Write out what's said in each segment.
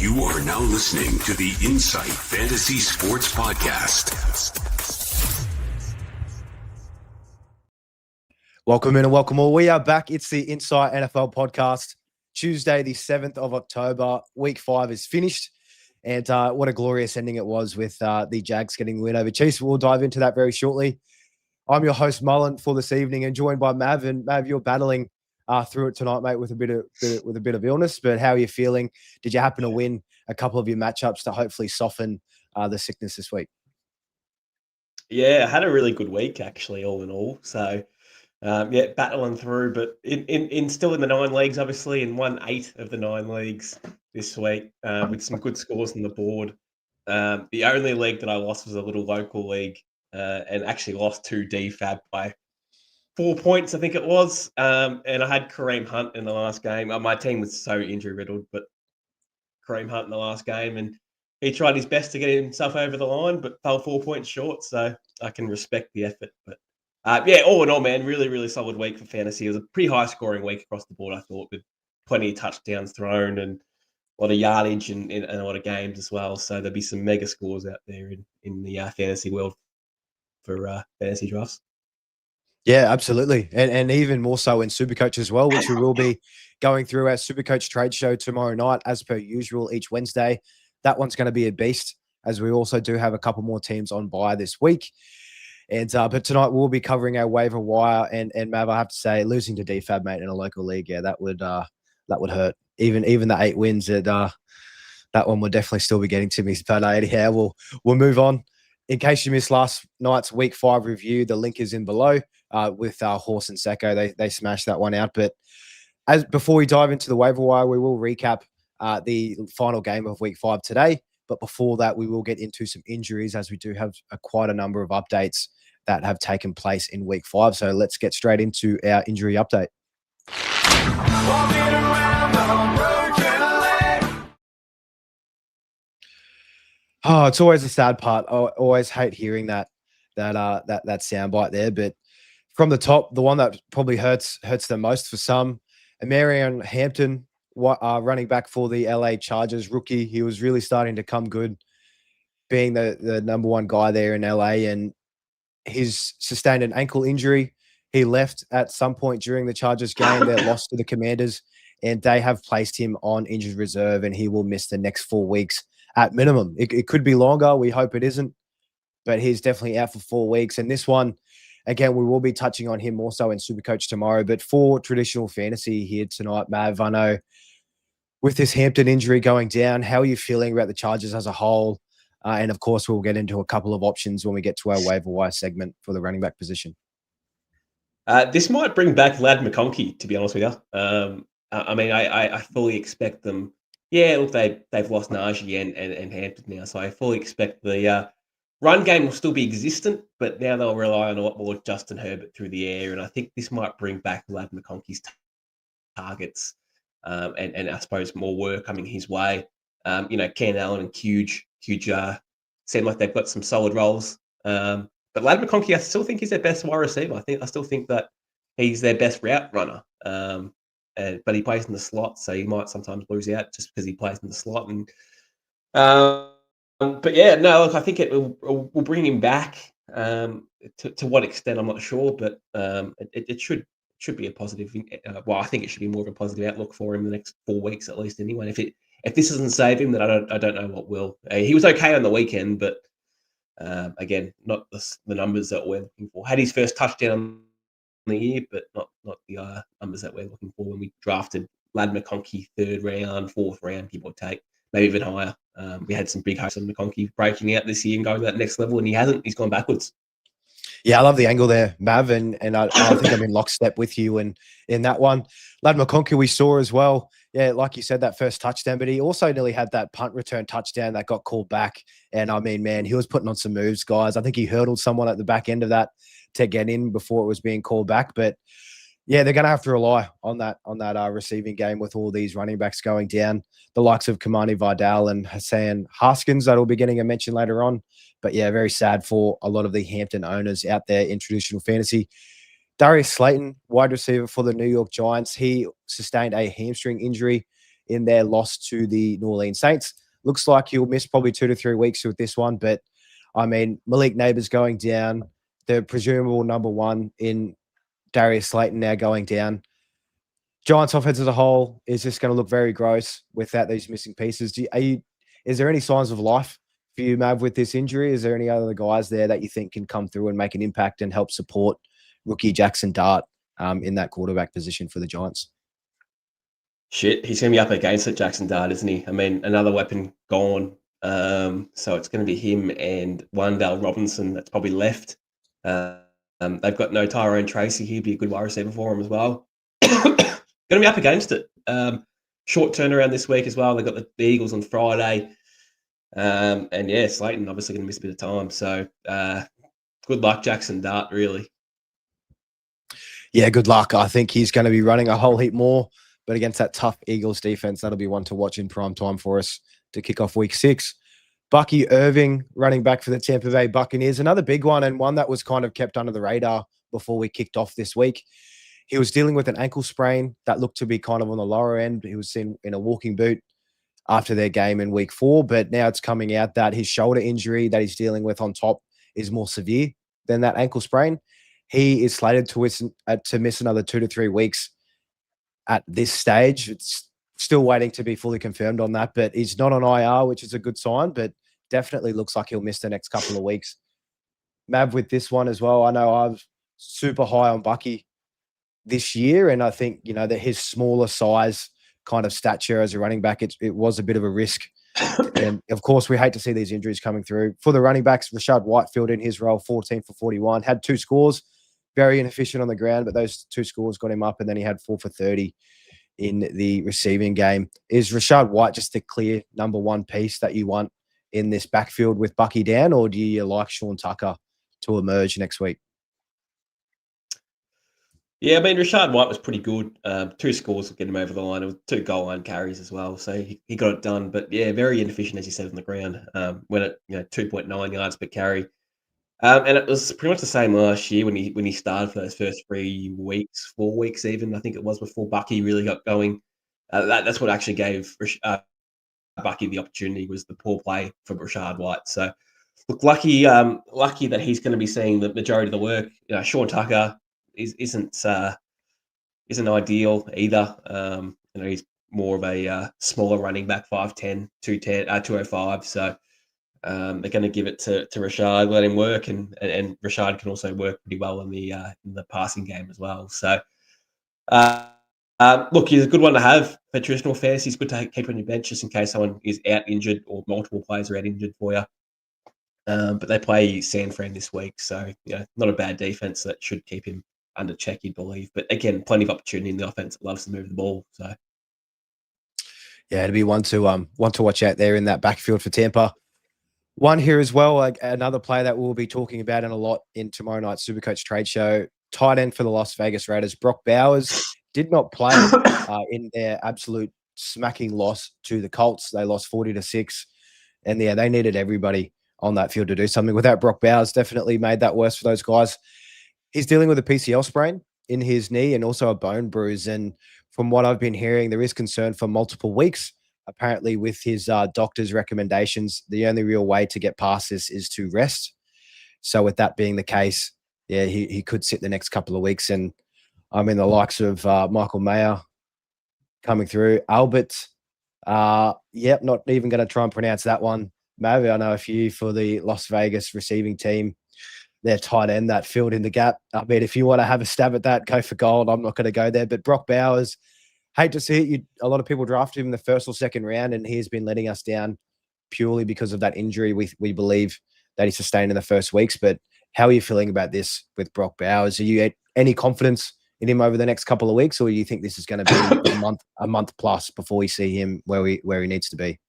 You are now listening to the Insight Fantasy Sports Podcast. Welcome in and welcome all. We are back. It's the Insight NFL Podcast. Tuesday, the 7th of October. Week 5 is finished. And what a glorious ending it was with the Jags getting the win over Chiefs. We'll dive into that very shortly. I'm your host, Mullin, for this evening, and joined by Mav. And Mav, you're battling through it tonight, mate, with a bit of illness. But how are you feeling? Did you happen to win a couple of your matchups to hopefully soften the sickness this week? Yeah, I had a really good week, actually, all in all. So, battling through, but in still in the 9 leagues, obviously, and won 8 of the 9 leagues this week with some good scores on the board. The only league that I lost was a little local league, and actually lost to DFAB by 4 points, I think it was. And I had Kareem Hunt in the last game. My team was so injury riddled, but Kareem Hunt in the last game, and he tried his best to get himself over the line, but fell 4 points short. So I can respect the effort. But all in all, man, really, really solid week for fantasy. It was a pretty high scoring week across the board, I thought, with plenty of touchdowns thrown and a lot of yardage and a lot of games as well. So there'll be some mega scores out there in the fantasy world for fantasy drafts. Yeah, absolutely. And even more so in Supercoach as well, which we will be going through our Supercoach trade show tomorrow night, as per usual, each Wednesday. That one's going to be a beast, as we also do have a couple more teams on bye this week. And but tonight we'll be covering our waiver wire. And Mav, I have to say, losing to DFAB, mate, in a local league, yeah, that would hurt. Even the 8 wins, that one would definitely still be getting to me. But anyhow, we'll move on. In case you missed last night's Week 5 review, the link is in below with Horse and Secko. They smashed that one out. But before we dive into the waiver wire, we will recap the final game of Week 5 today. But before that, we will get into some injuries, as we do have quite a number of updates that have taken place in Week 5. So let's get straight into our injury update. Oh, it's always a sad part. I always hate hearing that soundbite there. But from the top, the one that probably hurts the most for some, Marion Hampton, running back for the LA Chargers, rookie. He was really starting to come good, being the number one guy there in LA, and he's sustained an ankle injury. He left at some point during the Chargers game. They lost to the Commanders, and they have placed him on injured reserve, and he will miss the next 4 weeks at minimum. It could be longer. We hope it isn't, but he's definitely out for 4 weeks. And this one, again, we will be touching on him more so in Supercoach tomorrow. But for traditional fantasy here tonight, Mav, I know with this Hampton injury going down, how are you feeling about the Chargers as a whole? And of course, we'll get into a couple of options when we get to our waiver wire segment for the running back position. This might bring back Lad McConkey, to be honest with you. I fully expect them. Yeah, look, they've lost Najee and Hampton now, so I fully expect the run game will still be existent, but now they'll rely on a lot more Justin Herbert through the air, and I think this might bring back Lad McConkey's targets, and I suppose more work coming his way. Ken Allen and Huge seem like they've got some solid roles. But Lad McConkey, I still think he's their best wide receiver. I still think that he's their best route runner. But he plays in the slot, so he might sometimes lose out just because he plays in the slot. And I think it will bring him back. To what extent, I'm not sure, but it should be a positive. I think it should be more of a positive outlook for him the next 4 weeks at least. Anyway, if this doesn't save him, then I don't know what will. He was okay on the weekend, but again, not the numbers that we're looking for. Had his first touchdown the year, but not the numbers that we're looking for when we drafted Lad McConkey 3rd round, 4th round, give or take, maybe even higher. We had some big hopes on McConkey breaking out this year and going to that next level, and he hasn't. He's gone backwards. Yeah, I love the angle there, Mav, and I think I'm in lockstep with you in that one. Lad McConkey we saw as well. Yeah, like you said, that first touchdown, but he also nearly had that punt return touchdown that got called back. And I mean, man, he was putting on some moves, guys. I think he hurdled someone at the back end of that to get in before it was being called back. But yeah, they're going to have to rely on that receiving game with all these running backs going down. The likes of Kamani Vidal and Hassan Haskins that will be getting a mention later on. But yeah, very sad for a lot of the Hampton owners out there in traditional fantasy. Darius Slayton, wide receiver for the New York Giants, he sustained a hamstring injury in their loss to the New Orleans Saints. Looks like he'll miss probably 2 to 3 weeks with this one, but I mean, Malik Neighbours going down, the presumable number one in Darius Slayton now going down. Giants offense as a whole is just going to look very gross without these missing pieces. Is there any signs of life for you, Mav, with this injury? Is there any other guys there that you think can come through and make an impact and help support rookie Jackson Dart in that quarterback position for the Giants? Shit, he's going to be up against it, Jackson Dart, isn't he? I mean, another weapon gone. So it's going to be him and Wan'Dale Robinson that's probably left. They've got no Tyrone Tracy. He'd be a good wide receiver for him as well. Going to be up against it. Short turnaround this week as well. They've got the Eagles on Friday. And yeah, Slayton obviously going to miss a bit of time. So good luck, Jackson Dart, really. Yeah, good luck. I think he's going to be running a whole heap more. But against that tough Eagles defense, that'll be one to watch in prime time for us to kick off week 6. Bucky Irving, running back for the Tampa Bay Buccaneers, another big one and one that was kind of kept under the radar before we kicked off this week. He was dealing with an ankle sprain that looked to be kind of on the lower end. He was seen in a walking boot after their game in week 4, but now it's coming out that his shoulder injury that he's dealing with on top is more severe than that ankle sprain. He is slated to miss another 2 to 3 weeks at this stage. It's still waiting to be fully confirmed on that, but he's not on IR, which is a good sign, but definitely looks like he'll miss the next couple of weeks. Mav, with this one as well, I know I was super high on Bucky this year, and I think, you know, that his smaller size kind of stature as a running back, it was a bit of a risk. And of course, we hate to see these injuries coming through. For the running backs, Rashad Whitefield in his role, 14 for 41, had 2 scores, very inefficient on the ground, but those 2 scores got him up, and then he had 4 for 30 in the receiving game. Is Rashad White just the clear number one piece that you want in this backfield with Bucky down, or do you like Sean Tucker to emerge next week? Yeah, I mean, Rashad White was pretty good. 2 scores will get him over the line. It was 2 goal line carries as well, so he got it done. But yeah, very inefficient, as you said, on the ground. Went at 2.9 yards per carry. And it was pretty much the same last year when he started for those first 3 weeks, 4 weeks even, I think it was, before Bucky really got going. That's what actually gave Bucky the opportunity, was the poor play for Rashad White. So look, lucky that he's going to be seeing the majority of the work. Sean Tucker isn't ideal either. He's more of a smaller running back, 5'10", 205. So they're going to give it to Rashad, let him work, and Rashad can also work pretty well in the passing game as well. So, look, he's a good one to have for traditional fantasy. He's good to keep on your bench just in case someone is out injured or multiple players are out injured for you. But they play San Fran this week, so not a bad defense that should keep him under check, you'd believe. But again, plenty of opportunity in the offense that loves to move the ball. So, yeah, it'd be one to watch out there in that backfield for Tampa. One here as well, like another player that we'll be talking about in a lot in tomorrow night's Supercoach Trade Show. Tight end for the Las Vegas Raiders, Brock Bowers, did not play in their absolute smacking loss to the Colts. They lost 40-6, and yeah, they needed everybody on that field to do something. Without Brock Bowers, definitely made that worse for those guys. He's dealing with a PCL sprain in his knee and also a bone bruise, and from what I've been hearing, there is concern for multiple weeks. Apparently, with his doctor's recommendations, the only real way to get past this is to rest. So with that being the case, yeah, he could sit the next couple of weeks. And I mean, the likes of Michael Mayer coming through. Albert, not even going to try and pronounce that one. Maybe I know a few for the Las Vegas receiving team. Their tight end that filled in the gap. I mean, if you want to have a stab at that, go for gold. I'm not going to go there. But Brock Bowers, hate to see it. A lot of people drafted him in the first or second round, and he's been letting us down purely because of that injury we believe that he sustained in the first weeks. But how are you feeling about this with Brock Bowers? Are you any confidence in him over the next couple of weeks, or do you think this is going to be a month plus before we see him where he needs to be?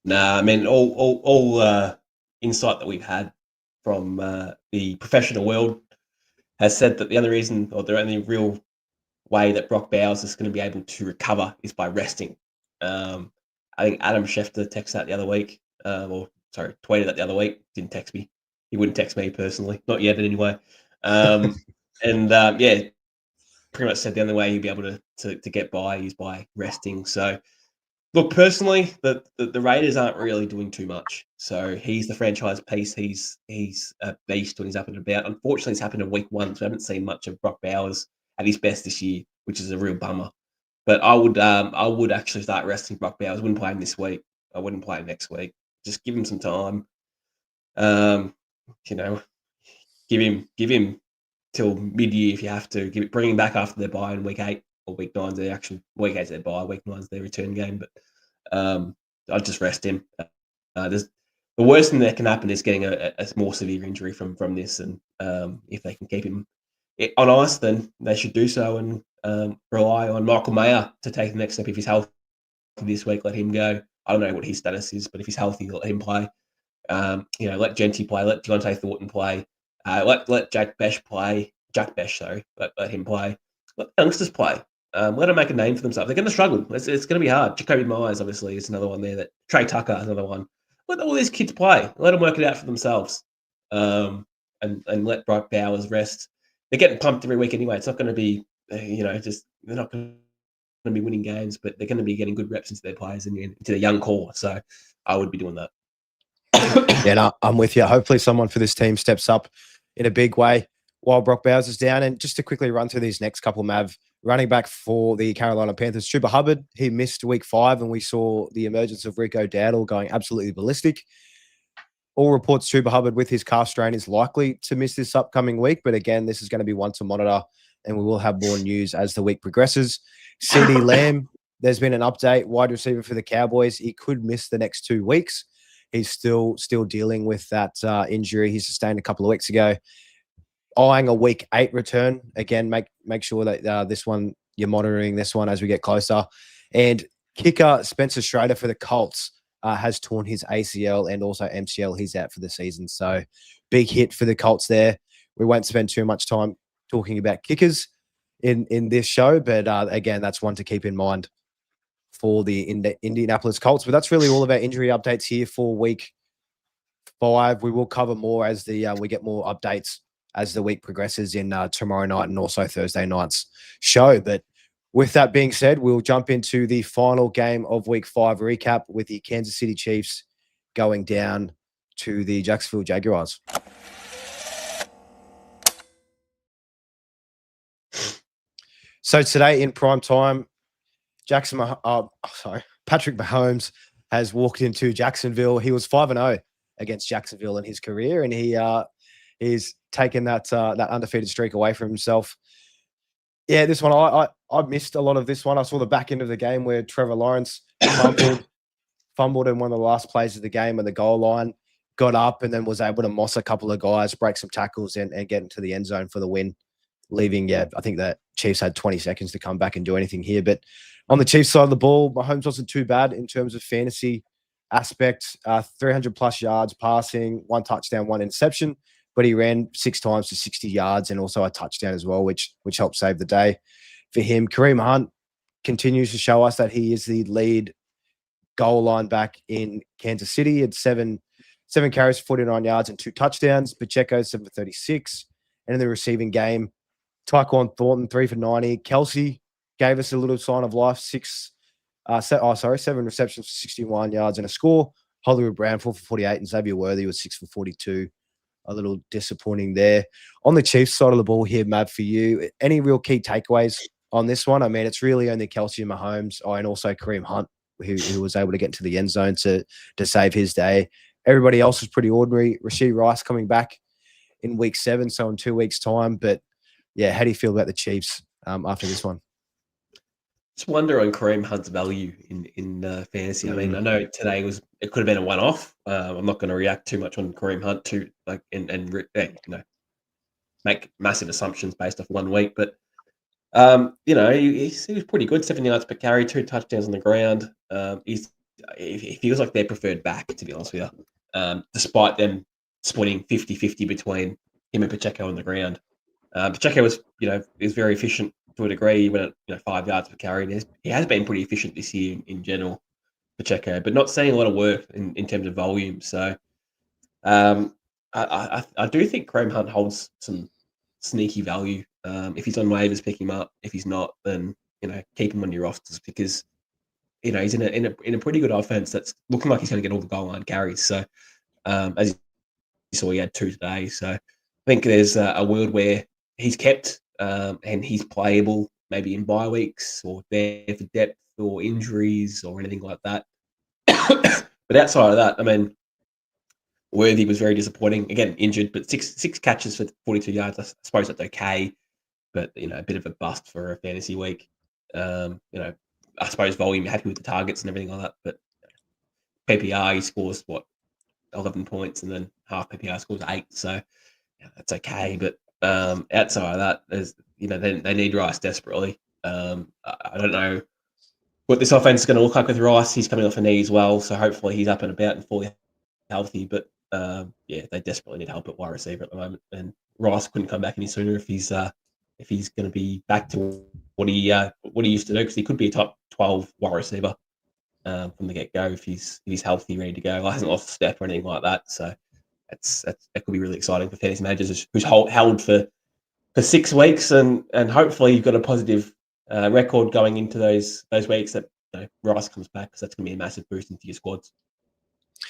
Nah, I mean, all insight that we've had from the professional world has said that the only reason, or the only real way that Brock Bowers is going to be able to recover is by resting. I think Adam Schefter texted that the other week, tweeted that the other week. Didn't text me. He wouldn't text me personally, not yet anyway. Pretty much said the only way he'd be able to get by is by resting. So, look, personally, the Raiders aren't really doing too much. So he's the franchise piece. He's a beast when he's up and about. Unfortunately, it's happened in week 1, so I haven't seen much of Brock Bowers at his best this year, which is a real bummer. But I would actually start resting Brock Bowers. I wouldn't play him this week. I wouldn't play him next week. Just give him some time. You know, give him till mid-year if you have to. Bring him back after their bye in week 8 or week 9's their actual week 8's their bye, week 9's their return game. But I'd just rest him. There's the worst thing that can happen is getting a more severe injury from this, and if they can keep him on ice, then they should do so and rely on Michael Mayer to take the next step. If he's healthy this week, let him go. I don't know what his status is, but if he's healthy, let him play. Let Genty play, let Deontay Thornton play, let Jack Besh play. Let him play. Let the youngsters play. Let them make a name for themselves. They're going to struggle. It's going to be hard. Jacoby Myers, obviously, is another one there. That Trey Tucker is another one. Let all these kids play. Let them work it out for themselves. And let Brock Bowers rest. They're getting pumped every week anyway. It's not going to be, they're not going to be winning games, but they're going to be getting good reps into their players and into their young core. So I would be doing that. Yeah, no, I'm with you. Hopefully someone for this team steps up in a big way while Brock Bowers is down. And just to quickly run through these next couple, Mav, running back for the Carolina Panthers, Chuba Hubbard, he missed week 5, and we saw the emergence of Rico Dowdle going absolutely ballistic. All reports Chuba Hubbard with his calf strain is likely to miss this upcoming week. But again, this is going to be one to monitor, and we will have more news as the week progresses. CD Lamb, there's been an update, wide receiver for the Cowboys. He could miss the next 2 weeks. He's still dealing with that injury he sustained a couple of weeks ago. Eyeing a week 8 return. Again, make sure that this one, you're monitoring this one as we get closer. And kicker Spencer Schrader for the Colts has torn his ACL and also MCL. He's out for the season. So big hit for the Colts there. We won't spend too much time talking about kickers in this show, but again, that's one to keep in mind for the Indianapolis Colts. But that's really all of our injury updates here for week 5. We will cover more as we get more updates as the week progresses in tomorrow night and also Thursday night's show. But with that being said, we'll jump into the final game of week 5 recap with the Kansas City Chiefs going down to the Jacksonville Jaguars. So today in prime time, Patrick Mahomes has walked into Jacksonville. He was 5-0 against Jacksonville in his career, and he's taken that undefeated streak away from himself. Yeah, this one I missed a lot of this one. I saw the back end of the game where Trevor Lawrence fumbled in one of the last plays of the game at the goal line, got up and then was able to moss a couple of guys, break some tackles, and get into the end zone for the win. Leaving, I think that Chiefs had 20 seconds to come back and do anything here. But on the Chiefs side of the ball, Mahomes wasn't too bad in terms of fantasy aspect. 300-plus yards passing, 1 touchdown, 1 interception. But he ran 6 times for 60 yards and also a touchdown as well, which helped save the day for him. Kareem Hunt continues to show us that he is the lead goal line back in Kansas City. He had 7 carries, 49 yards, and 2 touchdowns. Pacheco, 7 for 36. And in the receiving game, Tyquan Thornton, 3 for 90. Kelsey gave us a little sign of life, 7 receptions for 61 yards and a score. Hollywood Brown, 4 for 48, and Xavier Worthy was 6 for 42. A little disappointing there. On the Chiefs side of the ball here, Matt, for you, any real key takeaways on this one? I mean, it's really only Kelsey and Mahomes, and also Kareem Hunt, who was able to get into the end zone to save his day. Everybody else was pretty ordinary. Rashee Rice coming back in week 7, so in 2 weeks' time. But yeah, how do you feel about the Chiefs after this one? Just wonder on Kareem Hunt's value in fantasy. I mean, I know today it could have been a one-off. I'm not going to react too much on Kareem Hunt make massive assumptions based off 1 week. But he was pretty good. 7 yards per carry, 2 touchdowns on the ground. He feels like their preferred back, to be honest with you. Despite them splitting 50-50 between him and Pacheco on the ground. Pacheco was very efficient to a degree. He went at 5 yards per carry. And he has been pretty efficient this year in general, Pacheco, but not seeing a lot of work in terms of volume. So I do think Kareem Hunt holds some sneaky value. If he's on waivers, pick him up. If he's not, then keep him on your rosters because he's in a pretty good offense that's looking like he's going to get all the goal line carries. So as you saw, he had 2 today. So I think there's a world where he's kept and he's playable, maybe in bye weeks or there for depth or injuries or anything like that. But outside of that, I mean, Worthy was very disappointing. Again, injured, but six catches for 42 yards. I suppose that's okay, but a bit of a bust for a fantasy week. I suppose volume, happy with the targets and everything like that. But PPR, he scores 11 points, and then half PPR scores 8. So that's okay. But outside of that, there's they need Rice desperately. I don't know what this offense is going to look like with Rice. He's coming off a knee as well, so hopefully he's up and about and fully healthy. But they desperately need help at wide receiver at the moment, and Rice couldn't come back any sooner if he's going to be back to what he used to do, because he could be a top 12 wide receiver from the get go if he's healthy, ready to go. Hasn't lost a step or anything like that. So that could be really exciting for fantasy managers who's held for 6 weeks, and hopefully you've got a positive record going into those weeks that Rice comes back, because that's going to be a massive boost into your squads.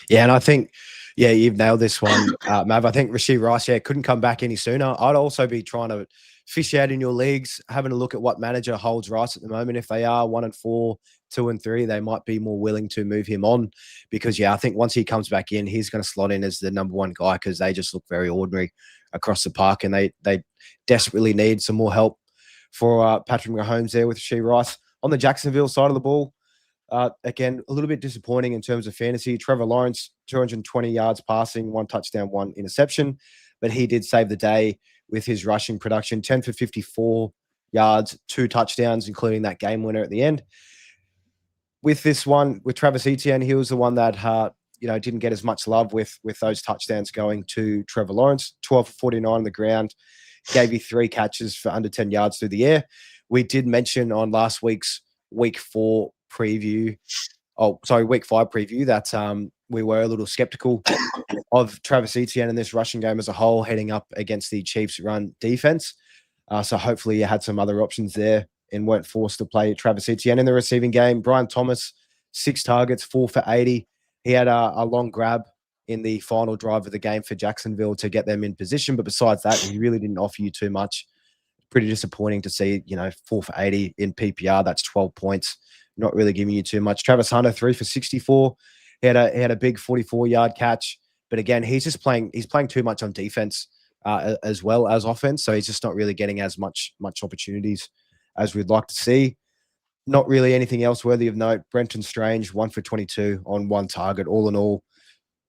Yeah, and I think, you've nailed this one, Mav. I think Rashid Rice, couldn't come back any sooner. I'd also be trying to fish out in your leagues, having a look at what manager holds Rice at the moment. If they are 1-4, 2-3, they might be more willing to move him on, because I think once he comes back in, he's going to slot in as the number 1 guy, because they just look very ordinary across the park, and they desperately need some more help for Patrick Mahomes there with Rashid Rice. On the Jacksonville side of the ball, again, a little bit disappointing in terms of fantasy. Trevor Lawrence, 220 yards passing, 1 touchdown, 1 interception, but he did save the day with his rushing production, 10 for 54 yards, 2 touchdowns, including that game winner at the end. With this one, with Travis Etienne, he was the one that didn't get as much love with those touchdowns going to Trevor Lawrence. 12 for 49 on the ground, gave you 3 catches for under 10 yards through the air. We did mention on last week's week 5 preview that we were a little skeptical of Travis Etienne in this rushing game as a whole, heading up against the Chiefs' run defense. So hopefully you had some other options there and weren't forced to play Travis Etienne in the receiving game. Brian Thomas, 6 targets, 4 for 80. He had a long grab in the final drive of the game for Jacksonville to get them in position. But besides that, he really didn't offer you too much. Pretty disappointing to see, 4 for 80 in PPR. That's 12 points. Not really giving you too much. Travis Hunter, 3 for 64. He had a big 44-yard catch. But again, he's playing too much on defense as well as offense. So he's just not really getting as much opportunities as we'd like to see. Not really anything else worthy of note. Brenton Strange, 1 for 22 on 1 target. All in all,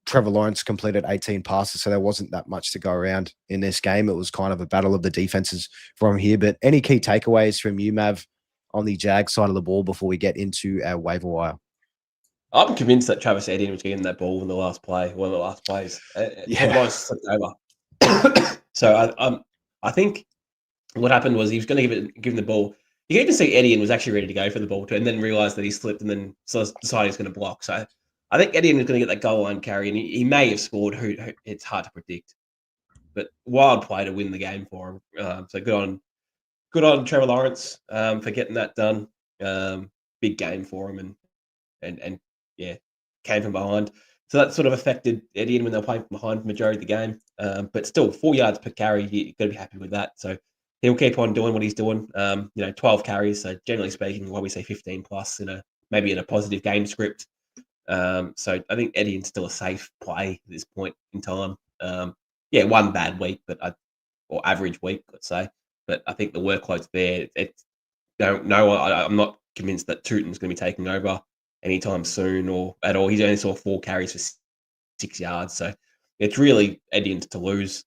Trevor Lawrence completed 18 passes, so there wasn't that much to go around in this game. It was kind of a battle of the defenses from here. But any key takeaways from you, Mav, on the Jag side of the ball before we get into our waiver wire? I'm convinced that Travis Etienne was getting that ball in the last play, one of the last plays. Trevor Lawrence slipped over. So I think what happened was he was going to give him the ball. You can even see Etienne was actually ready to go for the ball too, and then realized that he slipped, and then decided he's going to block. So I think Etienne is going to get that goal line carry, and he may have scored. It's hard to predict, but wild play to win the game for him. So good on Trevor Lawrence for getting that done. Big game for him, and came from behind. So that sort of affected Etienne when they were playing from behind for the majority of the game. But still, 4 yards per carry, you've got to be happy with that. So he'll keep on doing what he's doing. 12 carries. So generally speaking, why we say 15 plus maybe in a positive game script. So I think Etienne's still a safe play at this point in time. One bad week, or average week, let's say. But I think the workload's there. I'm not convinced that Tootin's going to be taking over anytime soon or at all. He's only saw 4 carries for 6 yards. So it's really Etienne's to lose.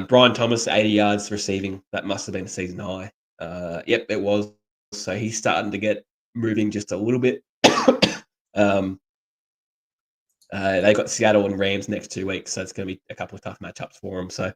Brian Thomas, 80 yards receiving. That must have been a season high. Yep, it was. So he's starting to get moving just a little bit. They got Seattle and Rams next 2 weeks, so it's going to be a couple of tough matchups for him. So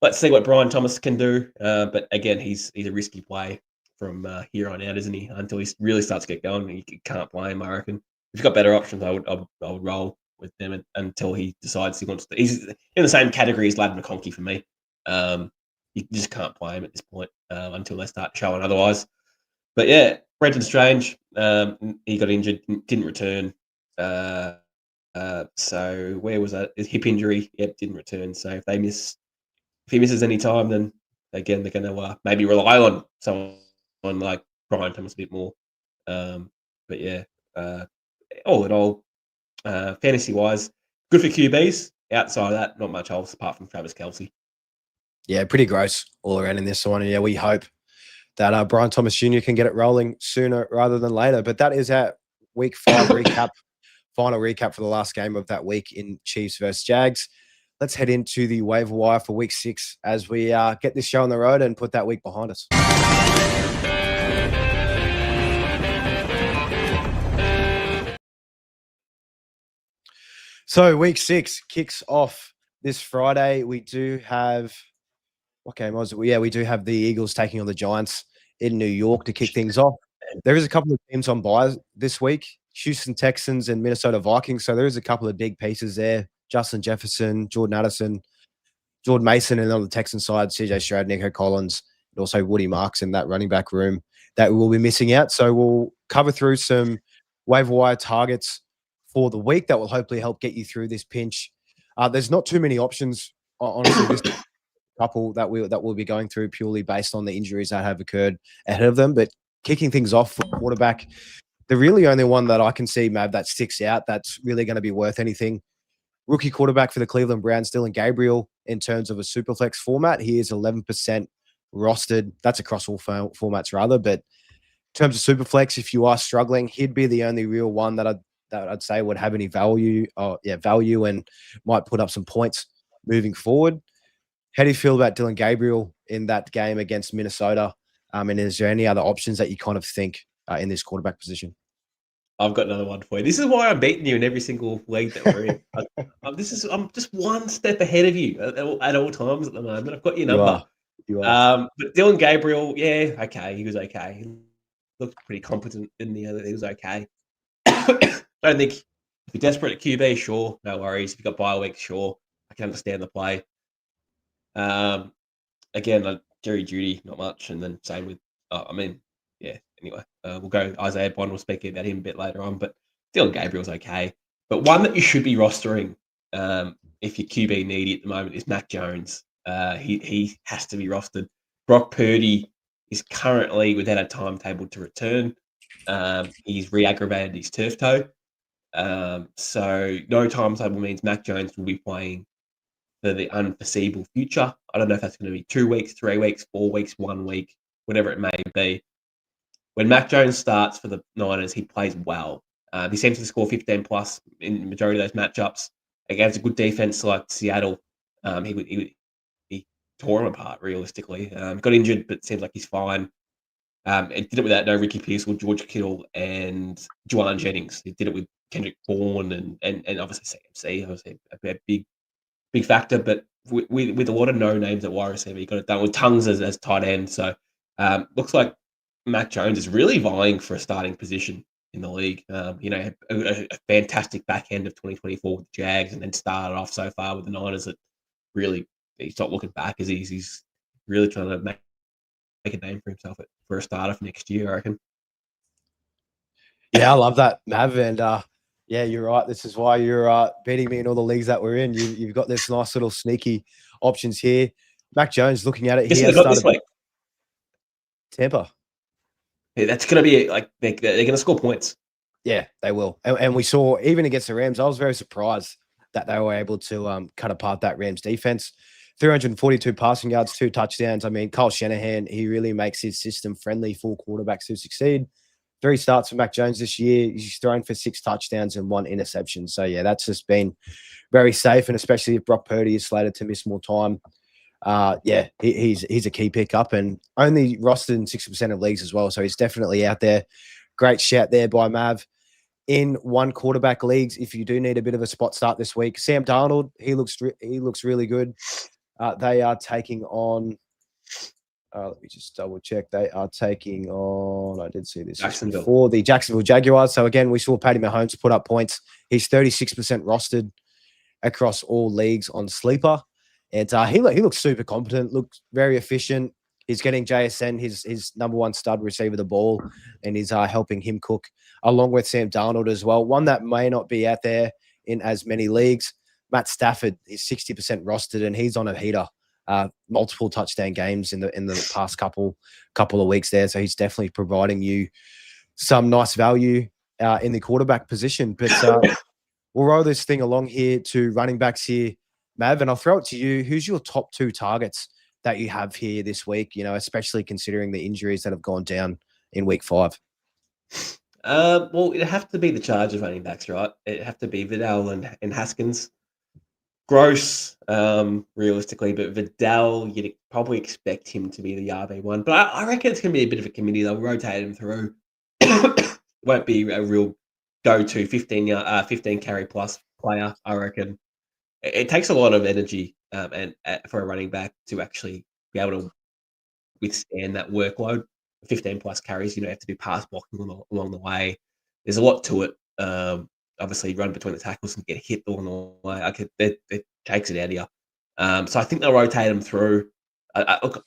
let's see what Brian Thomas can do. But again, he's a risky play from here on out, isn't he? Until he really starts to get going, you can't play him, I reckon. If you've got better options, I would roll with them until he decides he wants to. He's in the same category as Lad McConkey for me. You just can't play him at this point until they start showing otherwise. But yeah, Brenton Strange, he got injured, didn't return. So where was that? His hip injury, yep, didn't return. So if he misses any time, then again they're going to maybe rely on someone like Brian Thomas a bit more. But yeah, all in all, fantasy wise, good for QBs. Outside of that, not much else apart from Travis Kelce. Yeah, pretty gross all around in this one. And yeah, we hope that Brian Thomas Jr. can get it rolling sooner rather than later. But that is our week 5 recap, final recap for the last game of that week in Chiefs versus Jags. Let's head into the waiver wire for week 6 as we get this show on the road and put that week behind us. So week 6 kicks off this Friday. We do have, what game was it? Yeah, we do have the Eagles taking on the Giants in New York to kick things off. There is a couple of teams on bye this week, Houston Texans and Minnesota Vikings. So there is a couple of big pieces there. Justin Jefferson, Jordan Addison, Jordan Mason, and on the Texan side, CJ Stroud, Nico Collins, and also Woody Marks in that running back room that we will be missing out. So we'll cover through some waiver wire targets for the week that will hopefully help get you through this pinch. There's not too many options, honestly, this couple that we'll be going through purely based on the injuries that have occurred ahead of them. But kicking things off for quarterback, the really only one that I can see, Mav, that sticks out that's really going to be worth anything. Rookie quarterback for the Cleveland Browns, Dylan Gabriel, in terms of a superflex format, he is 11% rostered. That's across all formats rather, but in terms of superflex, if you are struggling, he'd be the only real one that I'd say would have any value, value and might put up some points moving forward. How do you feel about Dylan Gabriel in that game against Minnesota? And is there any other options that you kind of think in this quarterback position? I've got another one for you. This is why I'm beating you in every single league that we're in. I'm just one step ahead of you at all times at the moment. I've got your number. You are. But Dylan Gabriel, yeah, okay, he was okay. He looked pretty competent in the other. He was okay. I don't think if you're desperate at QB, sure, no worries. If you've got bye week, sure, I can understand the play. Again, Jerry Jeudy, not much, and then same with, yeah. Anyway, we'll go Isaiah Bond. We'll speak about him a bit later on, but Dylan Gabriel's okay. But one that you should be rostering if you're QB needy at the moment is Mac Jones. He has to be rostered. Brock Purdy is currently without a timetable to return. He's re-aggravated his turf toe. So no timetable means Mac Jones will be playing for the unforeseeable future. I don't know if that's going to be 2 weeks, 3 weeks, 4 weeks, 1 week, whatever it may be. When Mac Jones starts for the Niners, he plays well. He seems to score 15 plus in the majority of those matchups against a good defense like Seattle. He tore him apart realistically. Got injured, but seems like he's fine. It did it without no Ricky Pearsall, George Kittle, and Juwan Jennings. He did it with Kendrick Bourne and obviously CMC. Obviously a big factor, but with a lot of no names at wide receiver, he got it done with Tongues as tight end. So looks like Mac Jones is really vying for a starting position in the league. A fantastic back end of 2024 with the Jags, and then started off so far with the Niners that really he's not looking back as he's really trying to make a name for himself for a starter for next year, I reckon. Yeah, I love that, Mav. And yeah, you're right. This is why you're beating me in all the leagues that we're in. You've got this nice little sneaky options here. Mac Jones, looking at it, Guess he who has they got started this week? Tampa. Yeah, that's going to be like they're going to score points. Yeah, they will. And we saw even against the Rams, I was very surprised that they were able to cut apart that Rams defense. 342 passing yards, 2 touchdowns. I mean, Kyle Shanahan, he really makes his system friendly for quarterbacks to succeed. 3 starts for Mac Jones this year. He's thrown for 6 touchdowns and 1 interception. So, yeah, that's just been very safe. And especially if Brock Purdy is slated to miss more time. Yeah, he's a key pickup and only rostered in 60% of leagues as well. So he's definitely out there. Great shout there by Mav. In one quarterback leagues, if you do need a bit of a spot start this week, Sam Darnold, he looks really good. They are taking on. Let me just double check. They are taking on. I did see this before the Jacksonville Jaguars. So again, we saw Patty Mahomes put up points. He's 36% rostered across all leagues on Sleeper, and he looks super competent. Looks very efficient. He's getting JSN, his number one stud receiver, the ball, and he's helping him cook along with Sam Darnold as well. One that may not be out there in as many leagues. Matt Stafford is 60% rostered, and he's on a heater. Multiple touchdown games in the past couple of weeks there, so he's definitely providing you some nice value in the quarterback position. But we'll roll this thing along here to running backs here, Mav, and I'll throw it to you. Who's your top two targets that you have here this week? You know, especially considering the injuries that have gone down in week 5. Well, it'd have to be the Chargers running backs, right? It'd have to be Vidal and Haskins. Gross, realistically, but Vidal, you'd probably expect him to be the RB1. But I reckon it's going to be a bit of a committee. They'll rotate him through. Won't be a real go-to 15 carry plus player, I reckon. It takes a lot of energy and for a running back to actually be able to withstand that workload. 15 plus carries, you have to do pass blocking along the way. There's a lot to it. Obviously, run between the tackles and get hit along the way. It takes it out of you. So I think they'll rotate them through. Look,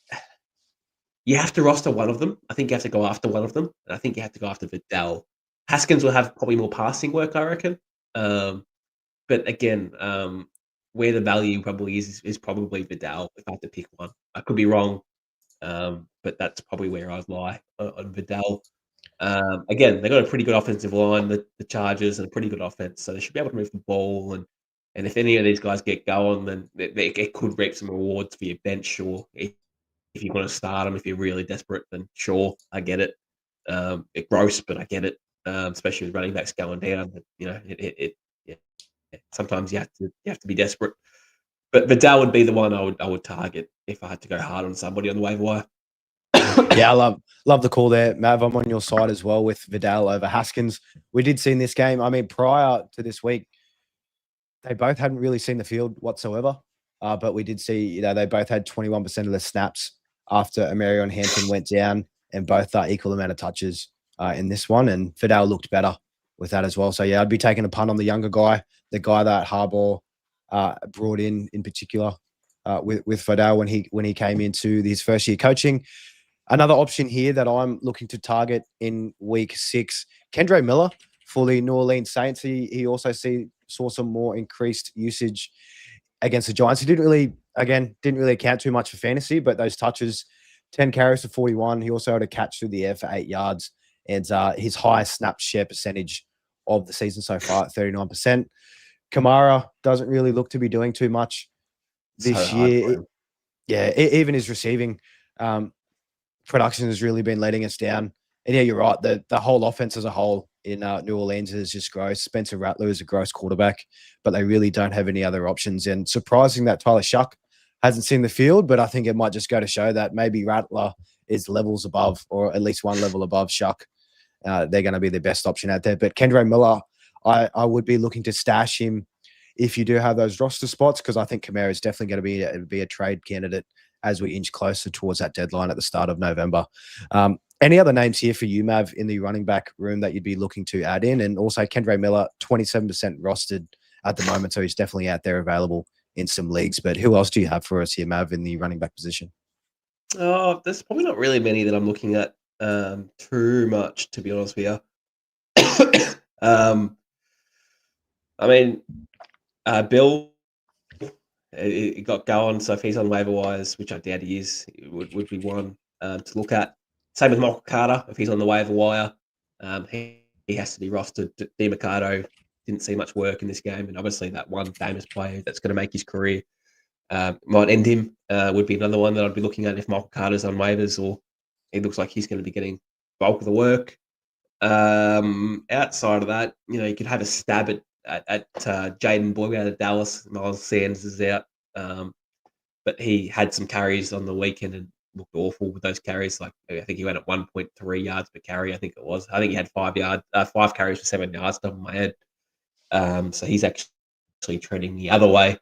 you have to roster one of them. I think you have to go after one of them. And I think you have to go after Vidal. Haskins will have probably more passing work, I reckon. But again, where the value probably is probably Vidal, if I have to pick one. I could be wrong, but that's probably where I'd lie on Vidal. Again, they've got a pretty good offensive line, the Chargers, and a pretty good offense, so they should be able to move the ball. And if any of these guys get going, then it could reap some rewards for your bench, or if you want to start them, if you're really desperate, then sure, I get it. It's gross, but I get it, especially with running backs going down. Yeah. Sometimes you have to be desperate. But Vidal would be the one I would target if I had to go hard on somebody on the waiver wire. Yeah, I love the call there, Mav. I'm on your side as well with Vidal over Haskins. We did see in this game, I mean, prior to this week, they both hadn't really seen the field whatsoever. But we did see, they both had 21% of the snaps after Amarion Hampton went down, and both equal amount of touches in this one. And Vidal looked better with that as well. So, yeah, I'd be taking a punt on the younger guy, the guy that Harbaugh brought in particular with Vidal when he came into his first year coaching. Another option here that I'm looking to target in week 6, Kendre Miller for the New Orleans Saints. He also saw some more increased usage against the Giants. He didn't really account too much for fantasy, but those touches, 10 carries to 41. He also had a catch through the air for 8 yards, and his highest snap share percentage of the season so far at 39%. Kamara doesn't really look to be doing too much this year. Yeah, even his receiving production has really been letting us down. And yeah, you're right. The whole offense as a whole in New Orleans is just gross. Spencer Rattler is a gross quarterback, but they really don't have any other options. And surprising that Tyler Shuck hasn't seen the field, but I think it might just go to show that maybe Rattler is levels above, or at least one level above Shuck. They're going to be the best option out there. But Kendre Miller, I would be looking to stash him if you do have those roster spots, because I think Kamara is definitely going to be a trade candidate as we inch closer towards that deadline at the start of November. Any other names here for you, Mav, in the running back room that you'd be looking to add in? And also Kendre Miller, 27% rostered at the moment, so he's definitely out there available in some leagues. But who else do you have for us here, Mav, in the running back position? Oh, there's probably not really many that I'm looking at too much, to be honest with you. I mean, Bill, it got going, so if he's on waiver wires, which I doubt he is, it would be one to look at. Same with Michael Carter, if he's on the waiver wire, he has to be rostered. DeMarcado didn't see much work in this game, and obviously that one famous player that's going to make his career might end him would be another one that I'd be looking at if Michael Carter's on waivers, or he looks like he's going to be getting bulk of the work. Outside of that, you could have a stab at Jaden Boyd out of Dallas. Miles Sanders is out, but he had some carries on the weekend and looked awful with those carries. Like, I think he went at 1.3 yards per carry. I think it was. I think he had 5 carries for 7 yards, top of my head. So he's actually trending the other way.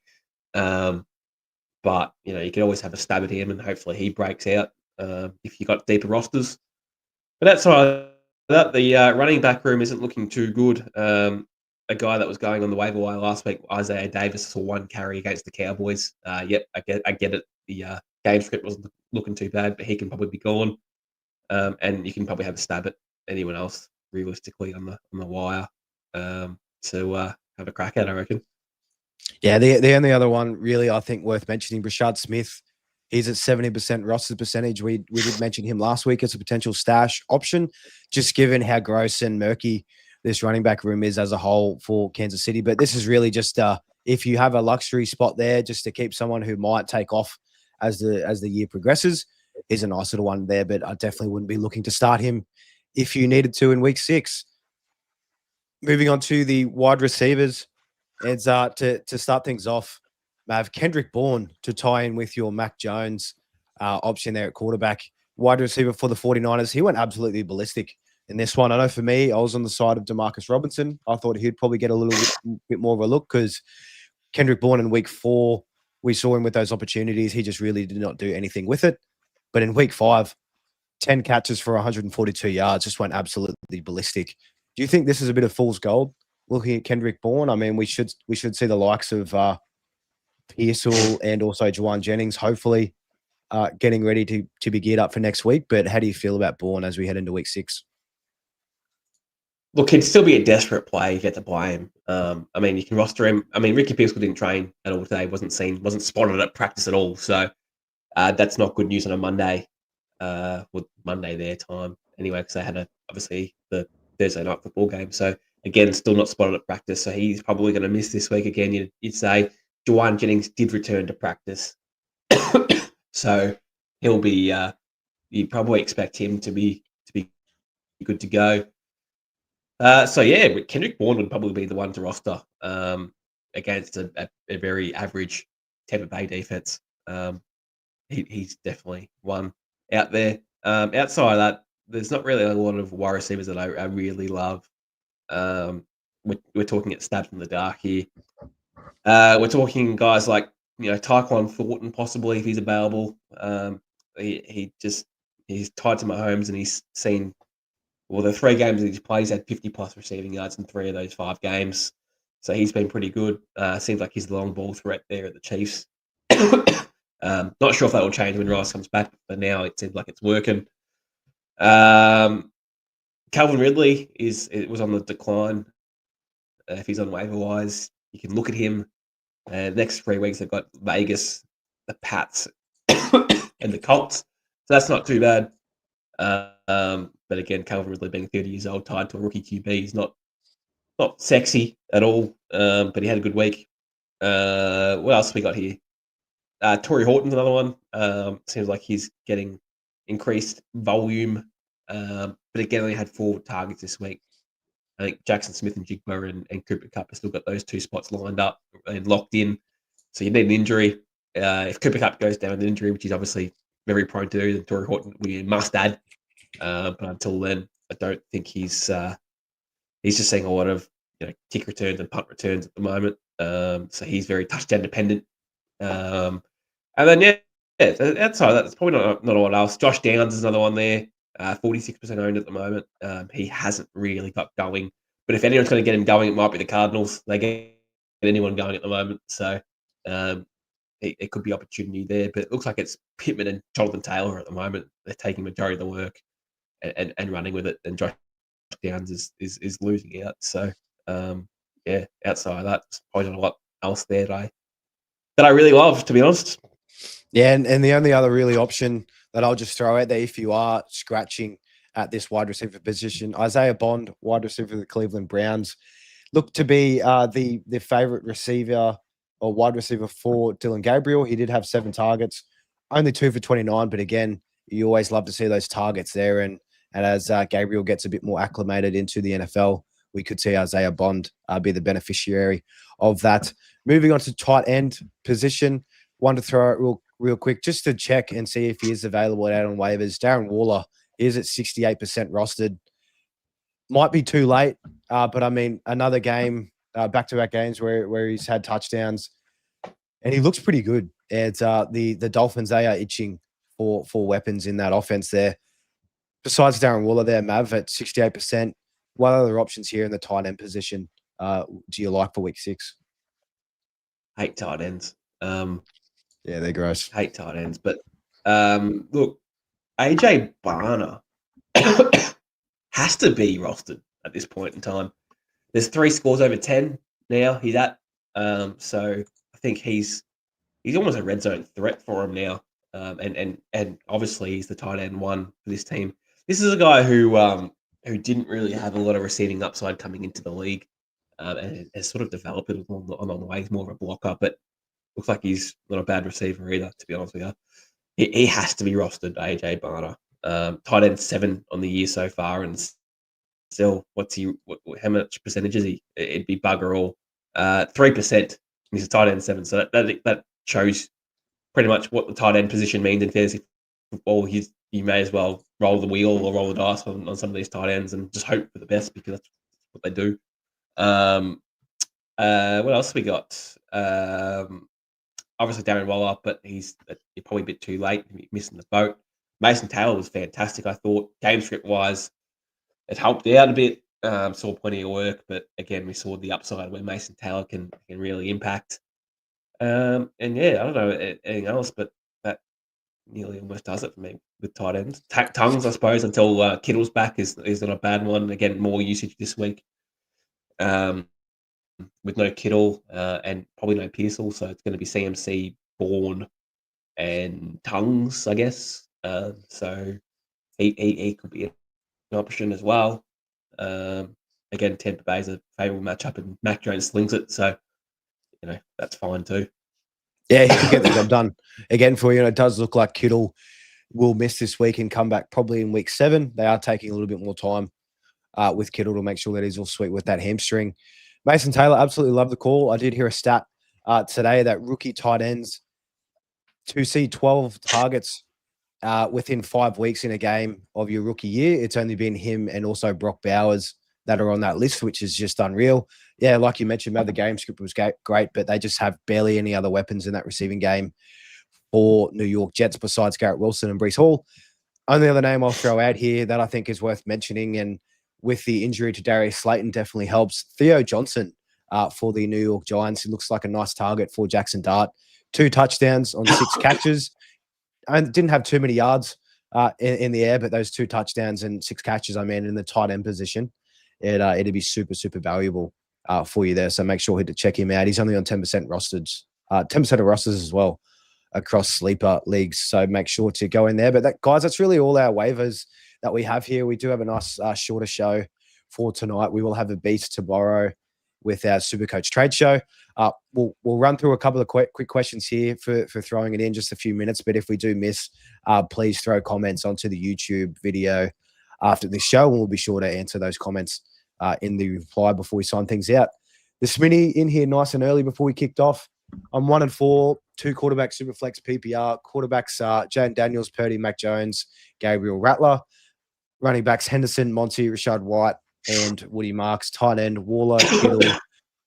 But you can always have a stab at him, and hopefully he breaks out if you got deeper rosters. But outside of that, the running back room isn't looking too good. a guy that was going on the waiver wire last week, Isaiah Davis, saw 1 carry against the Cowboys. Yep, I get it. The game script wasn't looking too bad, but he can probably be gone. And you can probably have a stab at anyone else realistically on the wire to have a crack at, I reckon. Yeah, the only other one really I think worth mentioning, Brashad Smith. He's at 70% roster percentage. We did mention him last week as a potential stash option, just given how gross and murky this running back room is as a whole for Kansas City. But this is really just if you have a luxury spot there, just to keep someone who might take off as the year progresses, is a nice little one there. But I definitely wouldn't be looking to start him if you needed to in week 6. Moving on to the wide receivers, and to start things off, Mav, Kendrick Bourne to tie in with your Mac Jones option there at quarterback. Wide receiver for the 49ers. He went absolutely ballistic in this one. I know for me, I was on the side of Demarcus Robinson. I thought he'd probably get a little bit more of a look because Kendrick Bourne in week 4, we saw him with those opportunities. He just really did not do anything with it. But in week 5, 10 catches for 142 yards, just went absolutely ballistic. Do you think this is a bit of fool's gold looking at Kendrick Bourne? I mean, we should see the likes of Pearsall and also Juwan Jennings hopefully getting ready to be geared up for next week. But how do you feel about Bourne as we head into week 6? Look, he'd still be a desperate play if you had to buy him. I mean, you can roster him. I mean, Ricky Pearsall didn't train at all today, wasn't spotted at practice at all. So that's not good news on a Monday, with Monday their time anyway, because they had obviously the Thursday night football game. So again, still not spotted at practice. So he's probably going to miss this week again. You'd say Juwan Jennings did return to practice. So he'll be, you probably expect him to be good to go. So yeah, Kendrick Bourne would probably be the one to roster against a very average Tampa Bay defense. He's definitely one out there. Outside of that, there's not really a lot of wide receivers that I really love. We're talking at stabs in the dark here. We're talking guys like Tyquan Thornton possibly if he's available. He's tied to Mahomes and he's seen the 3 games that he's played, he's had 50+ receiving yards in 3 of those 5 games. So he's been pretty good. Seems like he's the long ball threat there at the Chiefs. Not sure if that will change when Rice comes back, but now it seems like it's working. Calvin Ridley was on the decline. If he's on waiver wise, you can look at him. Next 3 weeks, they've got Vegas, the Pats, and the Colts. So that's not too bad. But again, Calvin Ridley being 30 years old, tied to a rookie QB, he's not sexy at all. But he had a good week. What else have we got here? Torrey Horton's another one. Seems like he's getting increased volume. But again, only had 4 targets this week. I think Jackson Smith and Jigba and Cooper Kupp have still got those 2 spots lined up and locked in. So you need an injury. If Cooper Kupp goes down with an injury, which he's obviously very prone to, then Torrey Horton will be a must add. But until then, I don't think he's just seeing a lot of kick returns and punt returns at the moment. So he's very touchdown dependent. And then outside that's probably not a lot else. Josh Downs is another one there. 46% owned at the moment. He hasn't really got going. But if anyone's going to get him going, it might be the Cardinals. They get anyone going at the moment. So it could be opportunity there. But it looks like it's Pittman and Jonathan Taylor at the moment. They're taking majority of the work and running with it. And Josh Downs is losing out. So outside of that, there's probably not a lot else there that I really love, to be honest. Yeah, and the only other really option that I'll just throw out there if you are scratching at this wide receiver position, Isaiah Bond, wide receiver of the Cleveland Browns, looked to be the favorite receiver or wide receiver for Dylan Gabriel. He did have 7 targets, only 2 for 29, but again, you always love to see those targets there. And as Gabriel gets a bit more acclimated into the NFL, we could see Isaiah Bond be the beneficiary of that. Moving on to tight end position, one to throw out real quick just to check and see if he is available out on waivers. Darren Waller is at 68% rostered. Might be too late, but I mean, another game, back-to-back games where he's had touchdowns, and he looks pretty good. And the Dolphins, they are itching for weapons in that offense there. Besides Darren Waller there, Mav at 68%. What other options here in the tight end position do you like for week 6? Hate tight ends. Yeah, they're gross. Hate tight ends. But look, AJ Barner has to be rostered at this point in time. There's 3 scores over 10 now he's at. So I think he's almost a red zone threat for him now. And obviously he's the tight end 1 for this team. This is a guy who didn't really have a lot of receiving upside coming into the league, and has sort of developed it along the way. He's more of a blocker, but looks like he's not a bad receiver either, to be honest with you. He has to be rostered, AJ Barner. Tight end 7 on the year so far, and still, how much percentage is he? It'd be bugger all. 3%. He's a tight end 7, so that shows pretty much what the tight end position means in fantasy football. You may as well roll the wheel or roll the dice on some of these tight ends and just hope for the best, because that's what they do. What else we got? Obviously Darren Waller, but he's probably a bit too late, missing the boat. Mason Taylor was fantastic, I thought. Game script wise, it helped out a bit. Saw plenty of work, but again, we saw the upside where Mason Taylor can really impact. And yeah, I don't know anything else, but that nearly almost does it for me with tight ends. Tongues, I suppose, until Kittle's back is not a bad one. Again, more usage this week. With no Kittle and probably no Pearsall, so it's going to be CMC, Bourne, and Tongues, I guess. So he could be an option as well. Again, Tampa Bay's a favourable matchup, and Mac Jones slings it, so that's fine too. Yeah, he could get the job done again for you. It does look like Kittle will miss this week and come back probably in week 7. They are taking a little bit more time with Kittle to make sure that he's all sweet with that hamstring. Mason Taylor, absolutely love the call. I did hear a stat today that rookie tight ends to see 12 targets within 5 weeks in a game of your rookie year. It's only been him and also Brock Bowers that are on that list, which is just unreal. Yeah, like you mentioned, the game script was great, but they just have barely any other weapons in that receiving game for New York Jets besides Garrett Wilson and Breece Hall. Only other name I'll throw out here that I think is worth mentioning, and with the injury to Darius Slayton definitely helps, Theo Johnson for the New York Giants. He looks like a nice target for Jackson Dart. 2 touchdowns on 6 catches. And didn't have too many yards in the air, but those 2 touchdowns and 6 catches, in the tight end position, it'd be super, super valuable for you there. So make sure to check him out. He's only on 10% rosters, 10% of rosters as well across sleeper leagues. So make sure to go in there. But guys, that's really all our waivers that we have here. We do have a nice shorter show for tonight. We will have a beast tomorrow with our Supercoach trade show. We'll run through a couple of quick questions here for throwing it in just a few minutes. But if we do miss, please throw comments onto the YouTube video after this show, and we'll be sure to answer those comments in the reply before we sign things out. The Smitty in here nice and early before we kicked off. I'm 1-4, 2 quarterback Superflex PPR. Quarterbacks Jaden Daniels, Purdy, Mac Jones, Gabriel Rattler. Running backs Henderson, Monty, Rashad White, and Woody Marks. Tight end Waller, Kittle.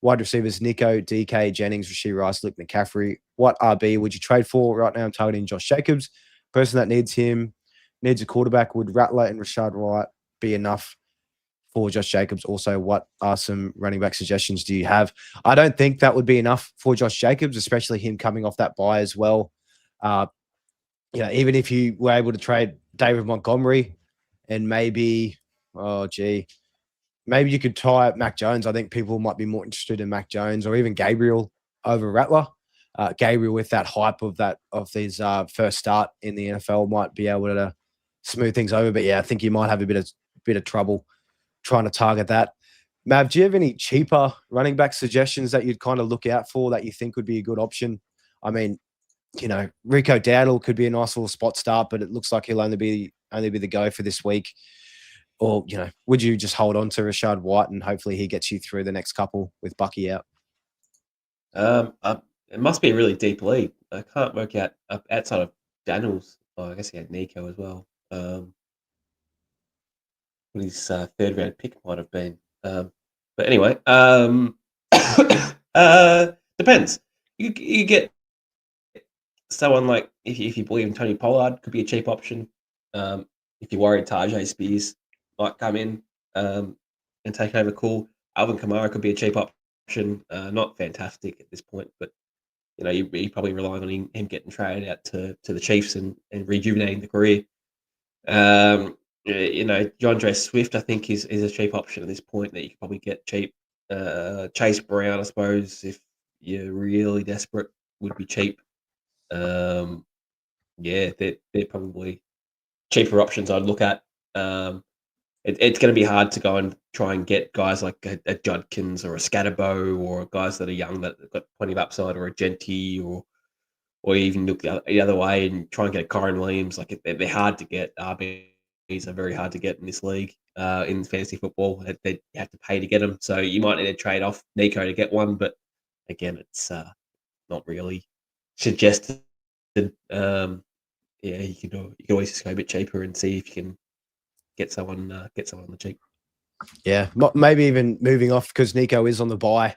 Wide receivers Nico, DK, Jennings, Rashee Rice, Luke McCaffrey. What RB would you trade for? Right now I'm targeting Josh Jacobs. Person that needs a quarterback. Would Rattler and Rashad White be enough for Josh Jacobs? Also, what are some running back suggestions do you have? I don't think that would be enough for Josh Jacobs, especially him coming off that bye as well. Even if you were able to trade David Montgomery and maybe you could tie up Mac Jones. I think people might be more interested in Mac Jones or even Gabriel over Rattler. Gabriel, with that hype of his first start in the NFL, might be able to smooth things over. But yeah, I think you might have a bit of trouble trying to target that. Mav, do you have any cheaper running back suggestions that you'd kind of look out for that you think would be a good option? Rico Dowdle could be a nice little spot start, but it looks like he'll only be the go for this week. Or, would you just hold on to Rashad White and hopefully he gets you through the next couple with Bucky out? It must be a really deep league. I can't work out outside of Daniels. I guess he had Nico as well. What his 3rd round pick might have been. But anyway, depends. You get someone like, if you believe in Tony Pollard, could be a cheap option. If you're worried Tajay Spears might come in and take over, cool. Alvin Kamara could be a cheap option. Not fantastic at this point, but you're probably relying on him getting traded out to the Chiefs and rejuvenating the career. DeAndre Swift, I think, is a cheap option at this point that you could probably get cheap. Chase Brown, I suppose, if you're really desperate, would be cheap. Yeah, they're probably cheaper options I'd look at. It's going to be hard to go and try and get guys like a Judkins or a Scatterbo or guys that are young that have got plenty of upside, or a Genty, or even look the other way and try and get a Kyron Williams. Like they're hard to get. RBs are very hard to get in this league, in fantasy football. They have to pay to get them. So you might need to trade off Nico to get one, but again, it's not really suggested. Yeah, you can always just go a bit cheaper and see if you can get someone on the cheap. Yeah, maybe even moving off, because Nico is on the bye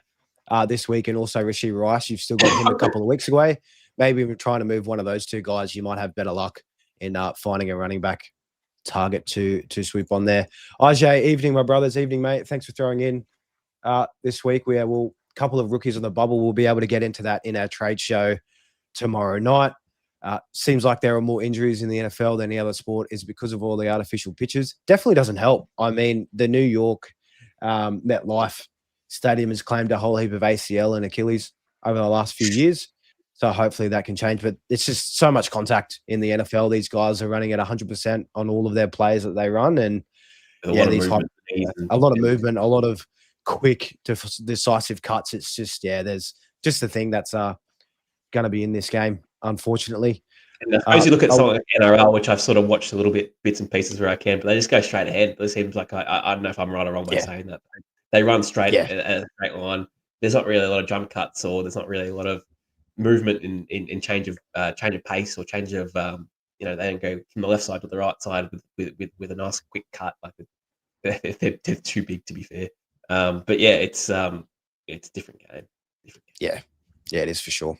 this week, and also Rishi Rice. You've still got him a couple of weeks away. Maybe even trying to move one of those two guys, you might have better luck in finding a running back target to sweep on there. IJ, evening, my brothers. Evening, mate. Thanks for throwing in this week. We have a couple of rookies on the bubble. We'll be able to get into that in our trade show tomorrow night. Seems like there are more injuries in the NFL than any other sport, is because of all the artificial pitches. Definitely doesn't help. I mean, the New York MetLife Stadium has claimed a whole heap of ACL and Achilles over the last few years. So hopefully that can change. But it's just so much contact in the NFL. These guys are running at 100% on all of their plays that they run. And a lot of movement, a lot of quick, decisive cuts. It's just, there's just the thing that's going to be in this game, unfortunately. And I suppose you look at something like NRL, which I've sort of watched a little bit, bits and pieces where I can, but they just go straight ahead. It seems like I don't know if I'm right or wrong by saying that. They run straight at a straight line. There's not really a lot of jump cuts, or there's not really a lot of movement in change of pace, or change of they don't go from the left side to the right side with a nice quick cut. Like they're too big, to be fair. But yeah, it's a different game. Yeah, it is for sure.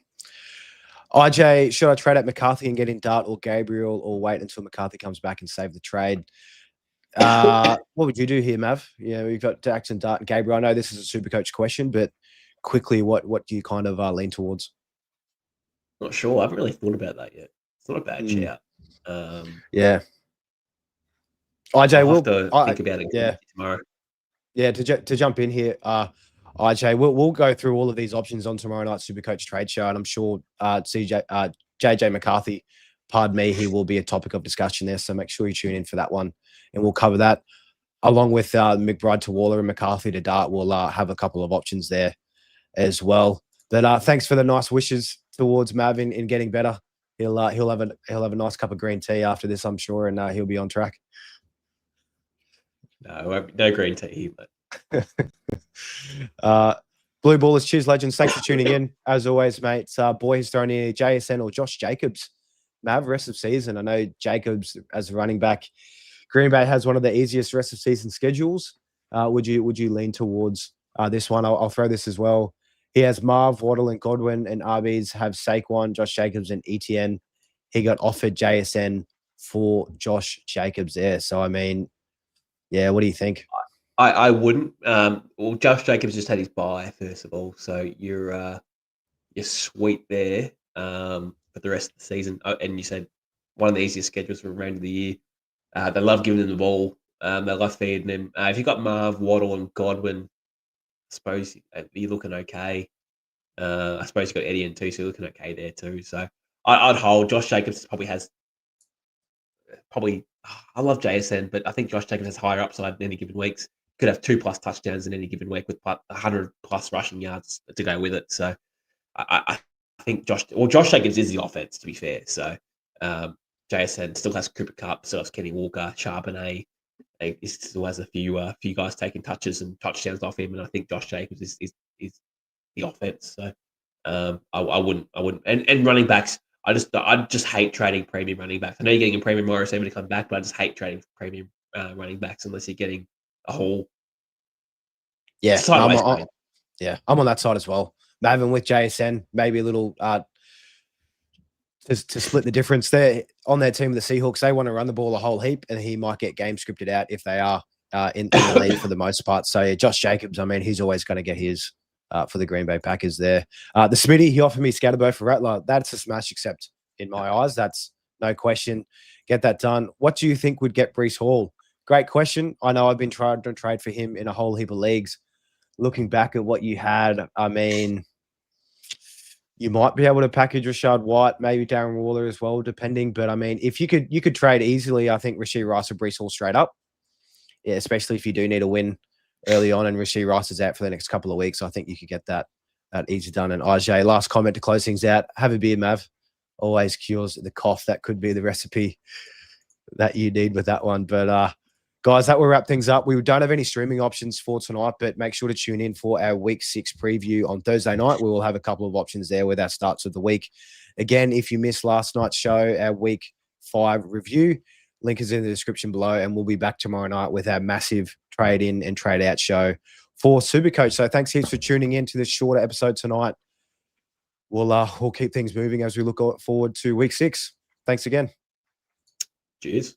IJ, should I trade at McCarthy and get in Dart or Gabriel, or wait until McCarthy comes back and save the trade? What would you do here, Mav? We've got Jackson, Dart, and Gabriel. I know this is a super coach question, but quickly, what do you kind of lean towards? Not sure. I haven't really thought about that yet. It's not a bad shout. Yeah. IJ, we'll think about it tomorrow. Yeah, to jump in here, IJ, we'll go through all of these options on tomorrow night's Supercoach Trade Show, and I'm sure JJ McCarthy, pardon me, he will be a topic of discussion there. So make sure you tune in for that one, and we'll cover that along with McBride to Waller and McCarthy to Dart. We'll have a couple of options there as well. But thanks for the nice wishes towards Mav in getting better. He'll have a nice cup of green tea after this, I'm sure, and he'll be on track. No green tea, but. Blue Ballers, cheers, legends. Thanks for tuning in. As always, mates, boy has thrown in JSN or Josh Jacobs. Mav, rest of season. I know Jacobs as a running back. Green Bay has one of the easiest rest of season schedules. Would you lean towards this one? I'll throw this as well. He has Marv, Waddle, and Godwin, and RBs have Saquon, Josh Jacobs, and ETN. He got offered JSN for Josh Jacobs there. So, I mean, yeah, what do you think? I wouldn't. Well, Josh Jacobs just had his bye, first of all, so you're sweet there for the rest of the season. And you said one of the easiest schedules for the remainder of the year. They love giving him the ball. They love feeding him. If you've got Marv, Waddle, and Godwin, I suppose you're looking okay. I suppose you've got Eddie and too, so you're looking okay there too. So I'd hold. Josh Jacobs probably has I love JSN, but I think Josh Jacobs has higher upside in any given weeks. Could have 2+ touchdowns in any given week with 100+ rushing yards to go with it. So I think Josh Jacobs is the offense, to be fair. So JSN still has Cooper Kupp, still has Kenny Walker, Charbonnet. He still has a few guys taking touches and touchdowns off him, and I think Josh Jacobs is the offense. So I wouldn't. And running backs, I just hate trading premium running backs. I know you're getting a premium Morris to come back, but I just hate trading premium running backs unless you're getting a whole. Yeah, I'm on that side as well. Mavin with JSN, maybe a little to split the difference there on their team. The Seahawks, they want to run the ball a whole heap, and he might get game scripted out if they are in the lead for the most part. So yeah, Josh Jacobs, I mean, he's always going to get his for the Green Bay Packers there. The Smitty, he offered me Scatterbo for Rattler. That's a smash accept in my eyes. That's no question. Get that done. What do you think would get Breece Hall? Great question. I know I've been trying to trade for him in a whole heap of leagues. Looking back at what you had, I mean, you might be able to package Rashad White, maybe Darren Waller as well, depending. But I mean, if you could trade easily, I think Rashee Rice or Breece Hall straight up. Yeah, especially if you do need a win early on and Rashee Rice is out for the next couple of weeks. I think you could get that easy done. And Ajay, last comment to close things out. Have a beer, Mav. Always cures the cough. That could be the recipe that you need with that one. But guys, that will wrap things up. We don't have any streaming options for tonight, but make sure to tune in for our Week 6 preview on Thursday night. We will have a couple of options there with our starts of the week. Again, if you missed last night's show, our Week 5 review, link is in the description below, and we'll be back tomorrow night with our massive trade-in and trade-out show for Supercoach. So thanks heaps for tuning in to this shorter episode tonight. We'll keep things moving as we look forward to Week 6. Thanks again. Cheers.